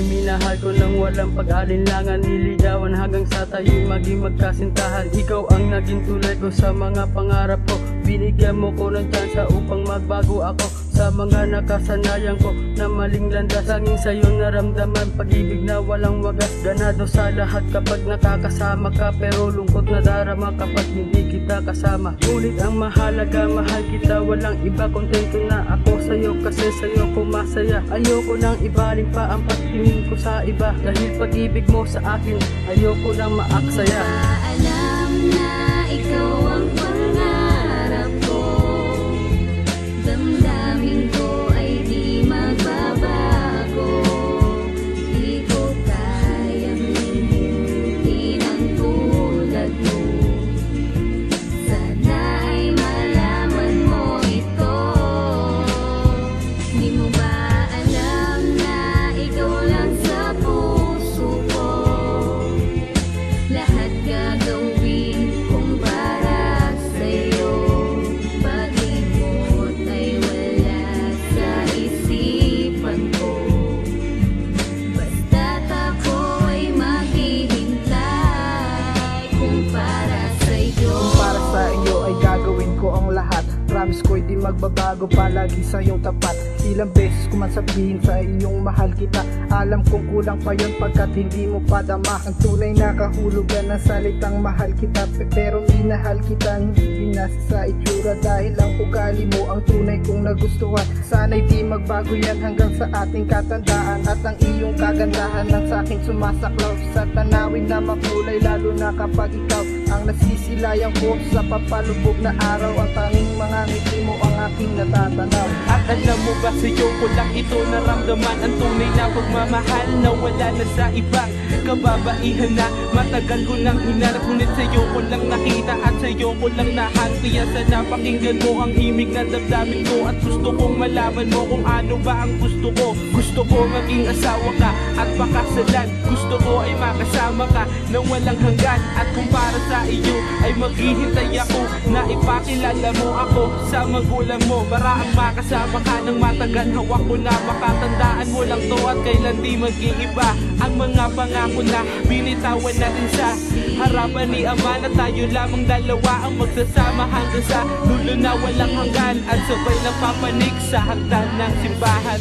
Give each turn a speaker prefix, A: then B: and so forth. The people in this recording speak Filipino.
A: ay minahal ko nang walang pag-alinlangan. Niligawan hanggang sa tayo'y maging magkasintahan. Ikaw ang naging tulay ko sa mga pangarap ko. Binigyan mo ko ng tsansa upang magbago ako sa mga nakasanayan ko na maling landas. Tanging sa'yo naramdaman pag-ibig na walang wagas. Ganado sa lahat kapag nakakasama ka, pero lungkot na darama kapag hindi kita kasama. Ngunit ang mahalaga, mahal kita, walang iba. Kontento na ako sa'yo kasi sa'yo ko masaya. Ayoko nang ibaling pa ang pagtingin ko sa iba, dahil pag-ibig mo sa akin ayoko nang maaksaya.
B: Alam na ikaw ang pangarap ko, damdamin ko ay di magbabago. Di ko kayang limutin ang tulad mo. Sana ay malaman mo ito. Di mo ba alam na ikaw lang sa puso ko? Lahat gagawin kong para sa'yo. Pag-ibot ay wala sa isipan ko. Basta't ako ay maghihintay kung para sa'yo.
C: Kung para sa iyo ay gagawin ko ang lahat. Promise ko'y di magbabago, palagi sa iyong tapat. Ilang beses ko man sabihin sa iyong mahal kita, alam kong kulang pa yun pagkat hindi mo padama ang tunay na kahulugan ng salitang mahal kita. Pero minahal kita, hindi binasa sa itsura, dahil ang ugali mo ang tunay kong nagustuhan. Sana'y di magbago yan hanggang sa ating katandaan, at ang iyong kagandahan ng sa aking sumasaklaw sa tanawin na makulay, lalo na kapag ikaw ang nasisilayan ko sa papalubog na araw. Ang tanging mga ngiti mo ang aking natatanaw.
D: At alam mo ba, sa'yo ko lang ito naramdaman, ang tunay na pagmamahal na wala na sa ibang kababaihan na matagal ko nang hinarap. Ngunit sa'yo ko lang nakita at sa'yo ko lang nahan. Kaya sana pakinggan mo ang himig na damdamin ko, at gusto kong malaman mo kung ano ba ang gusto ko. Gusto ko maging asawa ka at pakasalan. Gusto ko ay makasama ka nang walang hanggan. At kung para sa iyo ay maghihintay ako na ipakilala mo ako sa magulang mo, para ang makasama ka ng matagal. Hawak ko na makatandaan mo lang to at kailan di mag-iiba ang mga pangako na binitawan natin sa harapan ni Ama, na tayo lamang dalawa ang magsasama hanggang sa dulo na walang hanggan, at sabay na papanig sa hagdan ng simbahan.